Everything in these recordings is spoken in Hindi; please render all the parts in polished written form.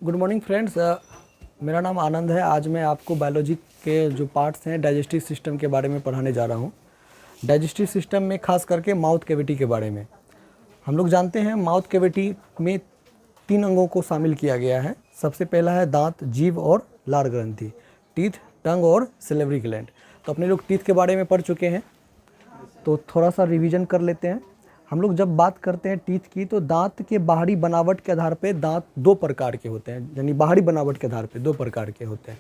गुड मॉर्निंग फ्रेंड्स, मेरा नाम आनंद है। आज मैं आपको बायोलॉजी के जो पार्ट्स हैं डाइजेस्टिव सिस्टम के बारे में पढ़ाने जा रहा हूँ। डाइजेस्टिव सिस्टम में खास करके माउथ कैविटी के बारे में। हम लोग जानते हैं माउथ कैविटी में 3 अंगों को शामिल किया गया है। सबसे पहला है दांत, जीभ और लार ग्रंथि, टीथ, टंग और सिलेवरी ग्लैंड। तो अपने लोग टीथ के बारे में पढ़ चुके हैं, तो थोड़ा सा रिवीजन कर लेते हैं। हम लोग जब बात करते हैं टीथ की, तो दांत के बाहरी बनावट के आधार पे दांत 2 प्रकार के होते हैं, यानी बाहरी बनावट के आधार पे 2 प्रकार के होते हैं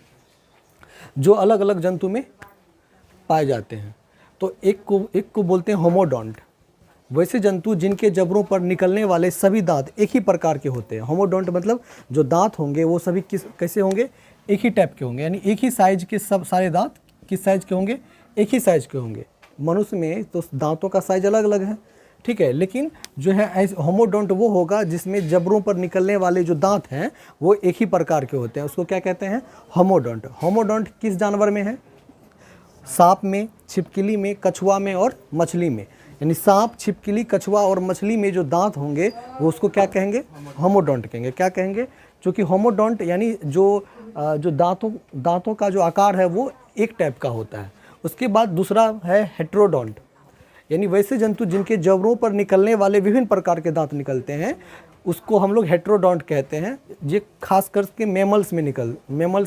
जो अलग अलग जंतु में पाए जाते हैं। तो एक को बोलते हैं होमोडोंट, वैसे जंतु जिनके जबड़ों पर निकलने वाले सभी दांत एक ही प्रकार के होते हैं। होमोडोंट मतलब जो दांत होंगे वो सभी कैसे होंगे, एक ही टाइप के होंगे, यानी एक ही साइज के सब सारे दांत किस साइज के होंगे, एक ही साइज के होंगे। मनुष्य में तो दांतों का साइज अलग अलग है, ठीक है, लेकिन जो है होमोडोंट वो होगा जिसमें जबड़ों पर निकलने वाले जो दांत हैं वो एक ही प्रकार के होते हैं। उसको क्या कहते हैं, होमोडोंट। होमोडोंट किस जानवर में है, सांप में, छिपकली में, कछुआ में और मछली में। यानी सांप, छिपकली, कछुआ और मछली में जो दांत होंगे वो उसको क्या कहेंगे, होमोडोंट कहेंगे। क्या कहेंगे, क्योंकि होमोडोंट यानी जो दांतों का जो आकार है वो एक टाइप का होता है। उसके बाद दूसरा है हेट्रोडोंट, यानी वैसे जंतु जिनके जबड़ों पर निकलने वाले विभिन्न प्रकार के दांत निकलते हैं उसको हम लोग हेट्रोडोंट कहते हैं। ये खास करके मेमल्स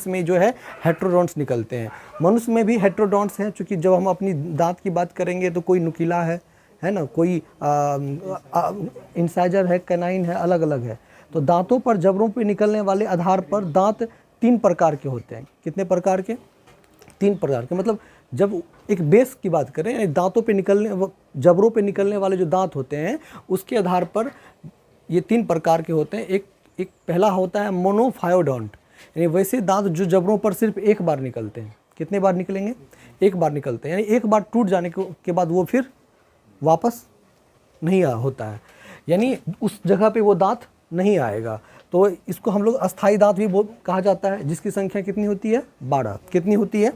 में जो है हेट्रोडोंट्स निकलते हैं। मनुष्य में भी हेट्रोडोंट्स हैं, क्योंकि जब हम अपनी दांत की बात करेंगे तो कोई नुकीला है ना, कोई इंसाइजर है, कैनाइन है, अलग अलग है। तो दांतों पर जबड़ों पर निकलने वाले आधार पर दांत 3 प्रकार के होते हैं। कितने प्रकार के, 3 प्रकार के। मतलब जब एक बेस की बात करें, दांतों पे निकलने, जबड़ों पे निकलने वाले जो दांत होते हैं उसके आधार पर ये 3 प्रकार के होते हैं। एक पहला होता है मोनोफायोडोंट, यानी वैसे दांत जो जबड़ों पर सिर्फ एक बार निकलते हैं। कितने बार निकलेंगे, एक बार निकलते हैं, यानी एक बार टूट जाने के बाद वो फिर वापस नहीं होता है, यानी उस जगह पे वो दांत नहीं आएगा। तो इसको हम लोग अस्थाई दांत भी कहा जाता है, जिसकी संख्या कितनी होती है, 12। कितनी होती है,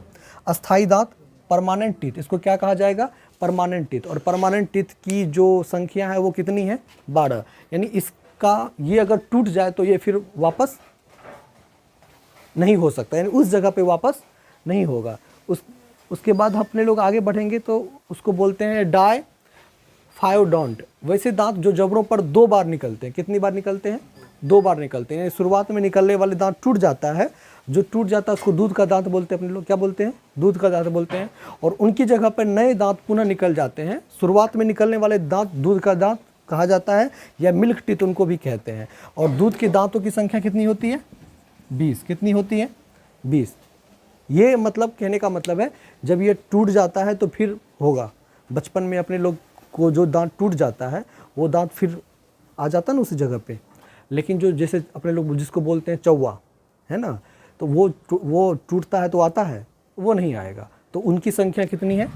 अस्थाई दांत, परमानेंट टीथ, इसको क्या कहा जाएगा, परमानेंट टीथ। और परमानेंट टीथ की जो संख्या है वो कितनी है, 12। यानी इसका ये अगर टूट जाए तो ये फिर वापस नहीं हो सकता, यानी उस जगह पे वापस नहीं होगा। उसके बाद अपने लोग आगे बढ़ेंगे तो उसको बोलते हैं डायफायोडोंट। वैसे दांत जो जबड़ों पर 2 बार निकलते हैं। कितनी बार निकलते हैं, 2 बार निकलते हैं। शुरुआत में निकलने वाले दांत टूट जाता है, जो टूट जाता है उसको दूध का दांत बोलते हैं। अपने लोग क्या बोलते हैं, दूध का दांत बोलते हैं। और उनकी जगह पर नए दांत पुनः निकल जाते हैं। शुरुआत में निकलने वाले दांत दूध का दांत कहा जाता है, या मिल्क टीथ उनको भी कहते हैं। और दूध के दांतों की संख्या कितनी होती है, 20। कितनी होती है, 20। ये मतलब कहने का मतलब है जब ये टूट जाता है तो फिर होगा। बचपन में अपने लोग को जो दांत टूट जाता है वो दांत फिर आ जाता है ना उसी जगह पे, लेकिन जो जैसे अपने लोग जिसको बोलते हैं चौवा है ना, तो वो टूटता है तो आता है, वो नहीं आएगा। तो उनकी संख्या कितनी है,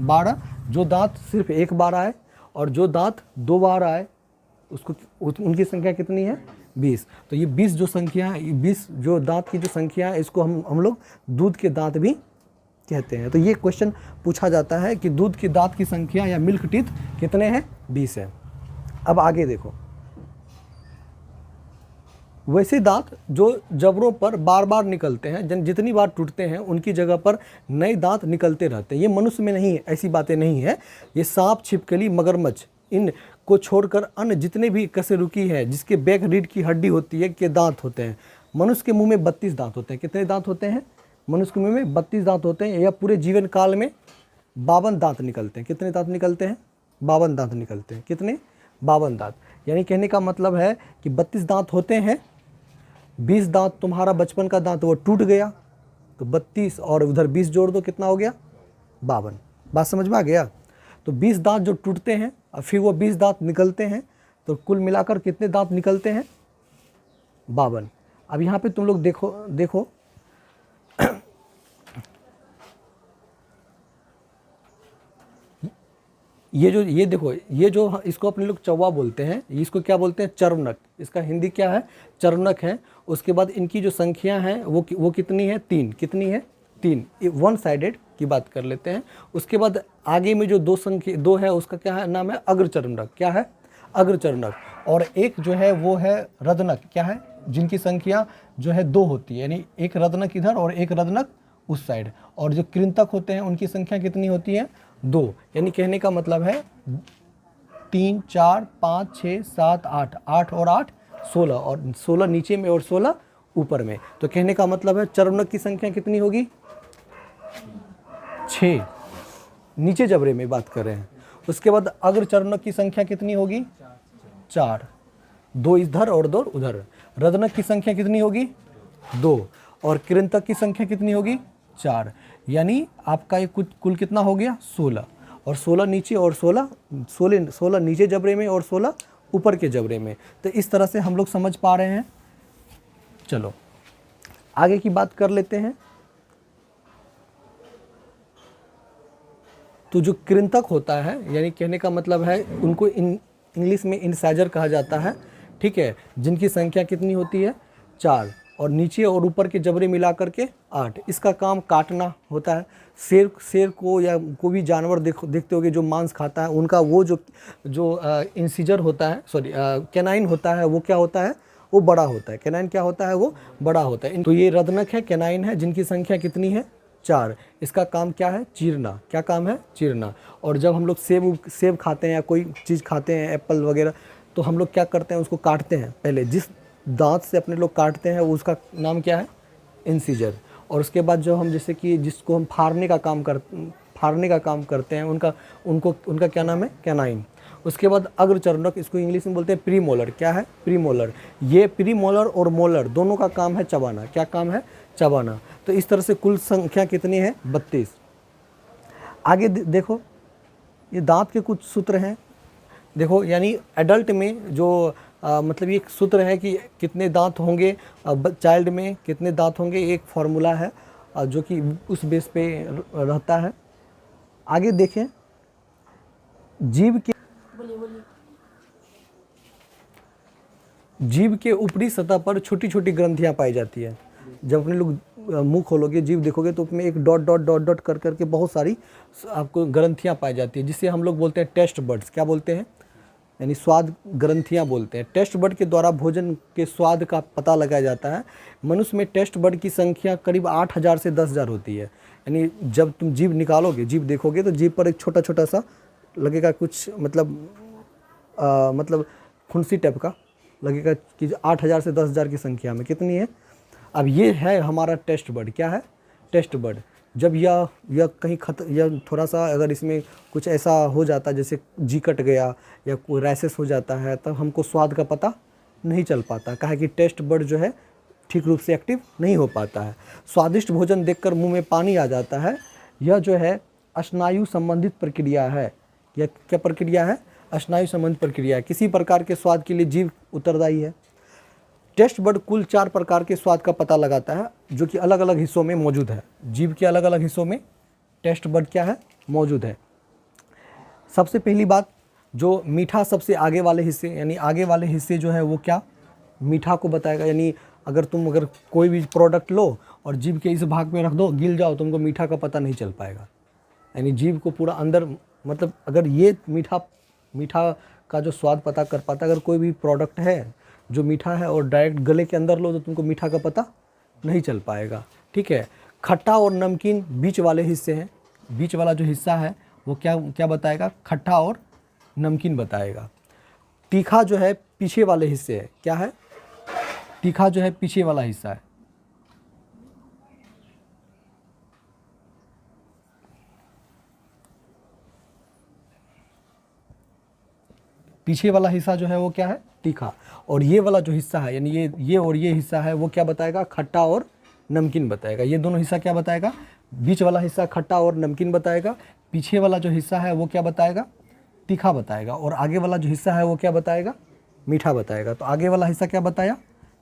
12। जो दांत सिर्फ एक बार आए और जो दांत 2 बार आए उसको उनकी संख्या कितनी है, 20। तो ये 20 जो संख्या है, 20 जो दांत की जो संख्या है, इसको हम लोग दूध के दांत भी कहते हैं। तो ये क्वेश्चन पूछा जाता है कि दूध के दांत की संख्या या मिल्क टीथ कितने हैं, 20 है। अब आगे देखो, वैसे दांत जो जबड़ों पर बार बार निकलते हैं, जितनी बार टूटते हैं उनकी जगह पर नए दांत निकलते रहते हैं। ये मनुष्य में नहीं है, ऐसी बातें नहीं है। ये सांप, छिपकली, मगरमच्छ, इन को छोड़कर अन्य जितने भी कशेरुकी है जिसके बैक रीढ़ की हड्डी होती है के दांत होते हैं। मनुष्य के मुंह में 32 दांत होते हैं। कितने दांत होते हैं, मनुष्य के मुंह में 32 दांत होते हैं। या पूरे जीवन काल में 52 दांत निकलते हैं। कितने दांत निकलते हैं, 52 दांत निकलते हैं। कितने, 52 दांत। यानी कहने का मतलब है कि 32 दांत होते हैं, 20 दांत तुम्हारा बचपन का दांत वो टूट गया, तो 32 और उधर 20 जोड़ दो, कितना हो गया, 52। बात समझ में आ गया। तो 20 दांत जो टूटते हैं और फिर वो 20 दांत निकलते हैं, तो कुल मिलाकर कितने दांत निकलते हैं, 52। अब यहाँ पे तुम लोग देखो ये देखो, ये जो इसको अपने लोग चौवा बोलते हैं, इसको क्या बोलते हैं, चर्वनक। इसका हिंदी क्या है, चर्वनक है। उसके बाद इनकी जो संख्या है वो कितनी है, 3। कितनी है, 3। 1 साइडेड की बात कर लेते हैं। उसके बाद आगे में जो 2 है उसका क्या है, नाम है अग्रचर्वनक। क्या है, अग्रचर्वनक। और एक जो है वो है रदनक। क्या है, जिनकी संख्या जो है 2 होती है, यानी एक रत्नक इधर और एक रत्नक उस साइड। और जो कृंतक होते हैं उनकी संख्या कितनी होती है? 2। यानी कहने का मतलब है 3, 4, 5, 6, 7, 8, 8 और 8 16, और 16 नीचे में और 16 ऊपर में। तो कहने का मतलब है चर्वणक की संख्या कितनी होगी? 6, नीचे जबरे में बात कर रहे हैं। उसके बाद अग्र चर्वणक की संख्या कितनी होगी? 4, 2 इधर और 2 उधर। रत्नक की संख्या कितनी होगी? 2, और कृंतक की संख्या कितनी होगी? 4। यानी आपका ये कुल कितना हो गया? 16, और 16 नीचे और 16 नीचे जबरे में और 16 ऊपर के जबरे में। तो इस तरह से हम लोग समझ पा रहे हैं। चलो आगे की बात कर लेते हैं। तो जो कृंतक होता है, यानी कहने का मतलब है उनको इंग्लिश में इंसाइजर कहा जाता है, ठीक है, जिनकी संख्या कितनी होती है? 4, और नीचे और ऊपर के जबरे मिला करके 8। इसका काम काटना होता है। शेर को या कोई भी जानवर देखते होगे जो मांस खाता है, उनका वो जो इंसिजर होता है, सॉरी कैनाइन होता है, वो क्या होता है? वो बड़ा होता है। कैनाइन क्या होता है? वो बड़ा होता है। तो ये रत्नक है, कैनाइन है, जिनकी संख्या कितनी है? 4। इसका काम क्या है? चीरना। क्या काम है? चीरना। और जब हम लोग सेब खाते हैं या कोई चीज़ खाते हैं, एप्पल वगैरह, तो हम लोग क्या करते हैं? उसको काटते हैं। पहले जिस दांत से अपने लोग काटते हैं उसका नाम क्या है? इंसिजर। और उसके बाद जो हम जैसे कि जिसको हम फाड़ने का काम करते हैं, उनका क्या नाम है? कैनाइन। उसके बाद अग्र चर्वणक, इसको इंग्लिश में बोलते हैं प्रीमोलर। क्या है? प्रीमोलर। ये प्रीमोलर और मोलर दोनों का काम है चबाना। क्या काम है? चबाना। तो इस तरह से कुल संख्या कितनी है? 32। आगे देखो, ये दांत के कुछ सूत्र हैं। देखो, यानी एडल्ट में जो मतलब ये सूत्र है कि कितने दांत होंगे, चाइल्ड में कितने दांत होंगे, एक फार्मूला है जो कि उस बेस पे रहता है। आगे देखें, जीभ के ऊपरी सतह पर छोटी छोटी ग्रंथियां पाई जाती है। जब अपने लोग मुंह खोलोगे, जीभ देखोगे, तो उसमें एक डॉट डॉट डॉट डॉट कर करके बहुत सारी आपको ग्रंथियां पाई जाती है, जिसे हम लोग बोलते हैं टेस्ट बड्स। क्या बोलते हैं? यानी स्वाद ग्रंथियां बोलते हैं। टेस्ट बड के द्वारा भोजन के स्वाद का पता लगाया जाता है। मनुष्य में टेस्ट बड की संख्या करीब 8000 से 10,000 होती है। यानी जब तुम जीभ निकालोगे, जीभ देखोगे, तो जीभ पर एक छोटा छोटा सा लगेगा, कुछ मतलब खुंसी टाइप का लगेगा कि 8000 से 10,000 की संख्या में कितनी है। अब ये है हमारा टेस्ट बड। क्या है? Test bud. जब यह कहीं या थोड़ा सा अगर इसमें कुछ ऐसा हो जाता है, जैसे जी कट गया या कोई रैसेस हो जाता है, तब हमको स्वाद का पता नहीं चल पाता। कहा कि टेस्ट बड जो है ठीक रूप से एक्टिव नहीं हो पाता है। स्वादिष्ट भोजन देखकर मुंह में पानी आ जाता है। यह जो है स्नायु संबंधित प्रक्रिया है। यह क्या प्रक्रिया है? स्नायु संबंधित प्रक्रिया है। किसी प्रकार के स्वाद के लिए जीभ उत्तरदायी है। टेस्ट बड कुल 4 प्रकार के स्वाद का पता लगाता है, जो कि अलग अलग हिस्सों में मौजूद है। जीभ के अलग अलग हिस्सों में टेस्ट बड क्या है? मौजूद है। सबसे पहली बात, जो मीठा सबसे आगे वाले हिस्से, यानी आगे वाले हिस्से जो है वो क्या? मीठा को बताएगा। यानी अगर कोई भी प्रोडक्ट लो और जीभ के इस भाग में रख दो, गिल जाओ, तुमको मीठा का पता नहीं चल पाएगा। यानी जीभ को पूरा अंदर, मतलब अगर ये मीठा का जो स्वाद पता कर पाता, अगर कोई भी प्रोडक्ट है जो मीठा है और डायरेक्ट गले के अंदर लो, तो तुमको मीठा का पता नहीं चल पाएगा। ठीक है। खट्टा और नमकीन बीच वाले हिस्से हैं। बीच वाला जो हिस्सा है वो क्या बताएगा? खट्टा और नमकीन बताएगा। तीखा जो है पीछे वाले हिस्से है। क्या है? तीखा जो है पीछे वाला हिस्सा है। पीछे वाला हिस्सा जो है वो क्या है? तीखा। और ये वाला जो हिस्सा है, यानी ये और ये हिस्सा है, वो क्या बताएगा? खट्टा और नमकीन बताएगा। ये दोनों हिस्सा क्या बताएगा? बीच वाला हिस्सा खट्टा और नमकीन बताएगा। पीछे वाला जो हिस्सा है वो क्या बताएगा? तीखा बताएगा। और आगे वाला जो हिस्सा है वो क्या बताएगा? मीठा बताएगा। तो आगे वाला हिस्सा क्या बताया?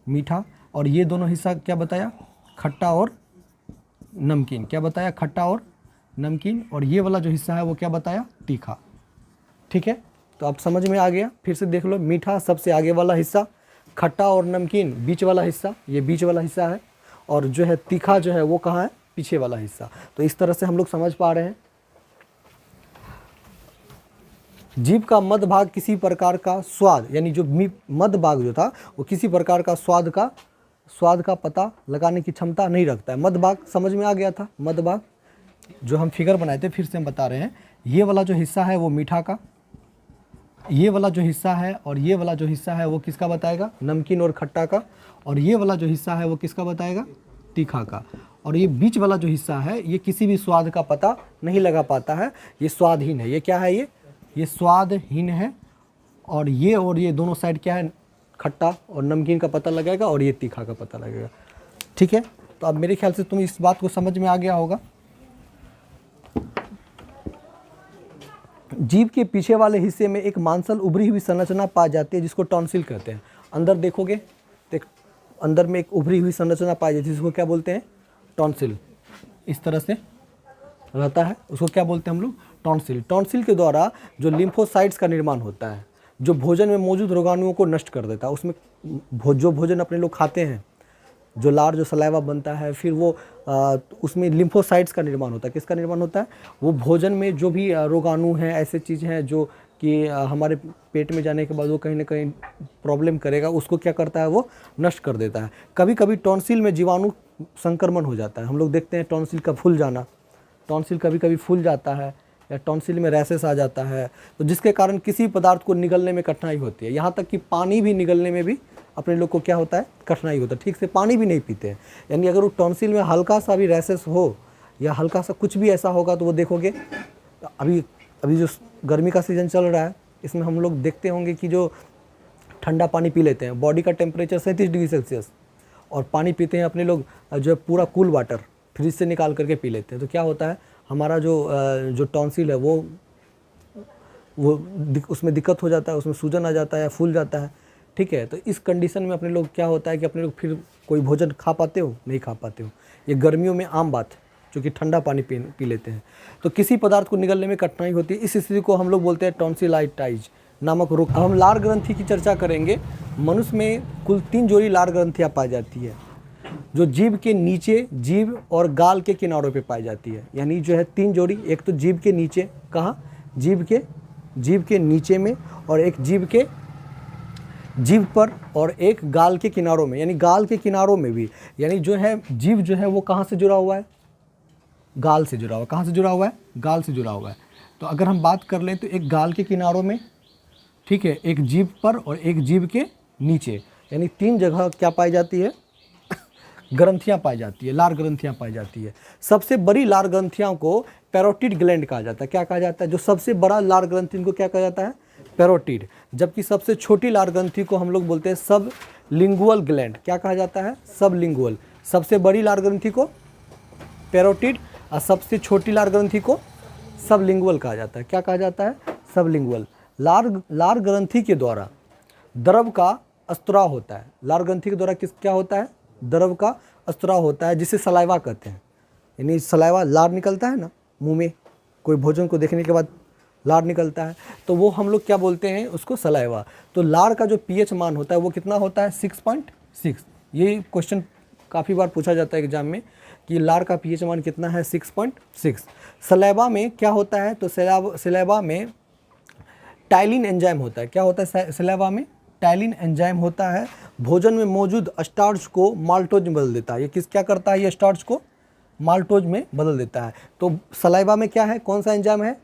मीठा। और ये दोनों हिस्सा क्या बताया? खट्टा और नमकीन। क्या बताया? खट्टा और नमकीन। और ये वाला जो हिस्सा है वो क्या बताया? तीखा। ठीक है, तो आप समझ में आ गया। फिर से देख लो, मीठा सबसे आगे वाला हिस्सा, खट्टा और नमकीन बीच वाला हिस्सा, ये बीच वाला हिस्सा है, और जो है तीखा जो है वो कहाँ है? पीछे वाला हिस्सा। तो इस तरह से हम लोग समझ पा रहे हैं। जीभ का मध्य भाग किसी प्रकार का स्वाद, यानी जो मध्य भाग जो था वो किसी प्रकार का स्वाद का पता लगाने की क्षमता नहीं रखता है। मध्य भाग समझ में आ गया था। मध्य भाग जो हम फिगर बनाए थे फिर से हम बता रहे हैं, ये वाला जो हिस्सा है वो मीठा का, ये वाला जो हिस्सा है और ये वाला जो हिस्सा है वो किसका बताएगा, नमकीन और खट्टा का, और ये वाला जो हिस्सा है वो किसका बताएगा, तीखा का, और ये बीच वाला जो हिस्सा है ये किसी भी स्वाद का पता नहीं लगा पाता है, ये स्वादहीन है। ये क्या है, ये स्वादहीन है। और ये दोनों साइड क्या है, खट्टा और नमकीन का पता लगाएगा और ये तीखा का पता लगेगा। ठीक है, तो अब मेरे ख्याल से तुम इस बात को समझ में आ गया होगा। जीभ के पीछे वाले हिस्से में एक मांसल उभरी हुई संरचना पाई जाती है जिसको टॉन्सिल कहते हैं। अंदर देखोगे तो अंदर में एक उभरी हुई संरचना पाई जाती है जिसको क्या बोलते हैं, टॉन्सिल। इस तरह से रहता है, उसको क्या बोलते हैं हम लोग, टॉन्सिल। टॉन्सिल के द्वारा जो लिम्फोसाइट्स का निर्माण होता है, जो भोजन में मौजूद रोगाणुओं को नष्ट कर देता है। उसमें जो भोजन अपने लोग खाते हैं, जो लार जो सलाइवा बनता है, फिर वो उसमें लिम्फोसाइट्स का निर्माण होता है। किसका निर्माण होता है, वो भोजन में जो भी रोगाणु हैं, ऐसे चीज़ हैं जो कि हमारे पेट में जाने के बाद वो कहीं ना कहीं प्रॉब्लम करेगा, उसको क्या करता है, वो नष्ट कर देता है। कभी कभी टॉन्सिल में जीवाणु संक्रमण हो जाता है। हम लोग देखते हैं टॉन्सिल का फूल जाना, टॉन्सिल कभी कभी फूल जाता है या टॉन्सिल में रैसेस आ जाता है, तो जिसके कारण किसी पदार्थ को निगलने में कठिनाई होती है। यहाँ तक कि पानी भी निगलने में भी अपने लोग को क्या होता है, कठिनाई होता है। ठीक से पानी भी नहीं पीते हैं। यानी अगर वो टॉन्सिल में हल्का सा भी रैसेस हो या हल्का सा कुछ भी ऐसा होगा तो वो देखोगे, अभी जो गर्मी का सीज़न चल रहा है इसमें हम लोग देखते होंगे कि जो ठंडा पानी पी लेते हैं, बॉडी का टेम्परेचर 37 डिग्री सेल्सियस, और पानी पीते हैं अपने लोग जो पूरा कूल वाटर फ्रिज से निकाल करके पी लेते हैं, तो क्या होता है, हमारा जो टॉन्सिल है वो उसमें दिक्कत हो जाता है, उसमें सूजन आ जाता है, फूल जाता है। ठीक है, तो इस कंडीशन में अपने लोग क्या होता है कि अपने लोग फिर कोई भोजन खा पाते हो, नहीं खा पाते हो। ये गर्मियों में आम बात है, क्योंकि ठंडा पानी पी लेते हैं तो किसी पदार्थ को निगलने में कठिनाई होती है। इस स्थिति को हम लोग बोलते हैं टॉन्सिलाइटाइज नामक रोग। अब हम लार ग्रंथि की चर्चा करेंगे। मनुष्य में कुल 3 जोड़ी लार ग्रंथियाँ पाई जाती है, जो जीभ के नीचे, जीभ और गाल के किनारों पे पाई जाती है। यानी जो है 3 जोड़ी, एक तो जीभ के नीचे, कहाँ, जीभ के नीचे में, और एक जीभ पर, और एक गाल के किनारों में। यानी गाल के किनारों में भी, यानी जो है जीभ जो है वो कहाँ से जुड़ा हुआ है, गाल से जुड़ा हुआ है। कहाँ से जुड़ा हुआ है, गाल से जुड़ा हुआ है। तो अगर हम बात कर लें तो एक गाल के किनारों में, ठीक है, एक जीभ पर और एक जीभ के नीचे, यानी 3 जगह क्या पाई जाती है, ग्रंथियाँ पाई जाती है, लार ग्रंथियाँ पाई जाती है। सबसे बड़ी लार ग्रंथियाँ को पैरोटिड ग्लैंड कहा जाता है। क्या कहा जाता है, जो सबसे बड़ा लार ग्रंथि को क्या कहा जाता है, पैरोटिड। जबकि सबसे छोटी लार ग्रंथि को हम लोग बोलते हैं सब लिंगुअल ग्लैंड। क्या कहा जाता है, सब लिंगुअल। सबसे बड़ी लार ग्रंथि को पैरोटिड और सबसे छोटी लार ग्रंथि को सब लिंगुअल कहा जाता है। क्या कहा जाता है, सब लिंगुअल। लार ग्रंथि के द्वारा द्रव का स्त्राव होता है। लार ग्रंथि के द्वारा क्या होता है, द्रव का स्त्राव होता है, जिसे सलाइवा कहते हैं। यानी सलाइवा, लार निकलता है ना मुंह में, कोई भोजन को देखने के बाद लार निकलता है, तो वो हम लोग क्या बोलते हैं, उसको सलाइवा। तो लार का जो पीएच मान होता है वो कितना होता है, 6.6। ये क्वेश्चन काफ़ी बार पूछा जाता है एग्जाम में कि लार का पीएच मान कितना है, 6.6। सलाइवा में क्या होता है, तो सलाइवा में टाइलिन एंजाइम होता है। क्या होता है सलाइवा में, टाइलिन एंजाइम होता है। भोजन में मौजूद स्टार्च को माल्टोज में बदल देता है। ये क्या करता है, ये स्टार्च को माल्टोज में बदल देता है। तो सलाइवा में क्या है, कौन सा एंजाइम है,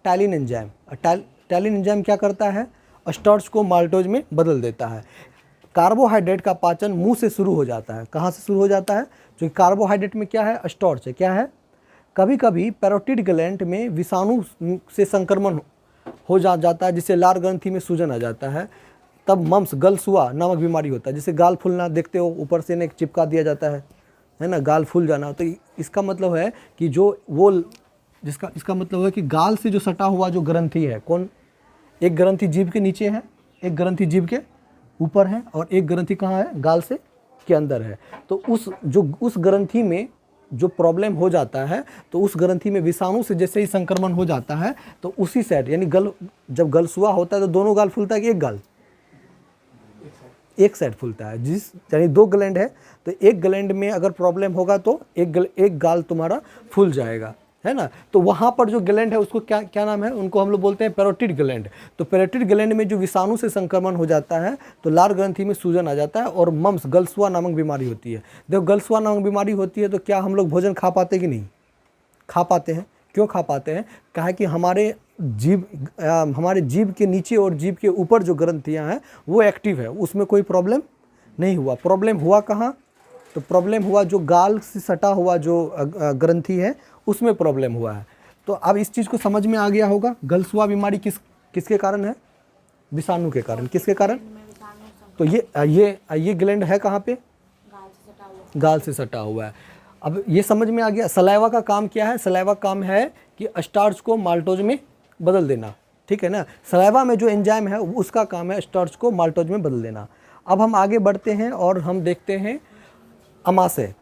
टाइलिन एंजाइम। टाइलिन एंजाइम क्या करता है, स्टार्च को माल्टोज में बदल देता है। कार्बोहाइड्रेट का पाचन मुंह से शुरू हो जाता है। कहाँ से शुरू हो जाता है, क्योंकि कार्बोहाइड्रेट में क्या है, स्टार्च है। क्या है, कभी कभी पैरोटिड ग्लैंड में विषाणु से संक्रमण हो जाता है, जिससे लार ग्रंथि में सूजन आ जाता है। तब मम्स, गलसुआ नामक बीमारी होता है, जिसे गाल फूलना देखते हो, ऊपर से ने चिपका दिया जाता है ना, गाल फूल जाना। तो इसका मतलब है कि जो वो इसका मतलब है कि गाल से जो सटा हुआ जो ग्रंथि है, कौन, एक ग्रंथि जीभ के नीचे है, एक ग्रंथि जीभ के ऊपर है, और एक ग्रंथि कहाँ है, गाल से के अंदर है। तो उस ग्रंथि में जो प्रॉब्लम हो जाता है, तो उस ग्रंथि में विषाणु से जैसे ही संक्रमण हो जाता है, तो उसी साइड, यानी जब गलसुआ होता है तो दोनों गाल फूलता है कि एक गाल, एक साइड फूलता है। यानी 2 ग्लैंड है, तो एक ग्लैंड में अगर प्रॉब्लम होगा तो एक गाल तुम्हारा फूल जाएगा, है ना। तो वहाँ पर जो ग्लैंड है उसको क्या क्या नाम है, उनको हम लोग बोलते हैं पैरोटिड ग्लैंड। तो पैरोटिड ग्लैंड में जो विषाणु से संक्रमण हो जाता है तो लार ग्रंथि में सूजन आ जाता है और मम्स गलसुआ नामक बीमारी होती है। देखो गलसुआ नामक बीमारी होती है तो क्या हम लोग भोजन खा पाते कि नहीं, खा पाते हैं। क्यों खा पाते हैं, कहा कि हमारे जीभ के नीचे और जीभ के ऊपर जो ग्रंथियाँ हैं वो एक्टिव है, उसमें कोई प्रॉब्लम नहीं हुआ। प्रॉब्लम हुआ कहाँ, तो प्रॉब्लम हुआ जो गाल से सटा हुआ जो ग्रंथि है उसमें प्रॉब्लम हुआ है। तो अब इस चीज़ को समझ में आ गया होगा। गलसुआ बीमारी किसके कारण है, विषाणु के कारण। किसके कारण, तो ये ग्लैंड है कहाँ पे, गाल से सटा हुआ है। अब ये समझ में आ गया। सलाइवा का काम क्या है, सलाइवा काम है कि स्टार्च को माल्टोज में बदल देना, ठीक है ना। सलाइवा में जो एंजाइम है उसका काम है स्टार्च को माल्टोज में बदल देना। अब हम आगे बढ़ते हैं और हम देखते हैं अमाशय।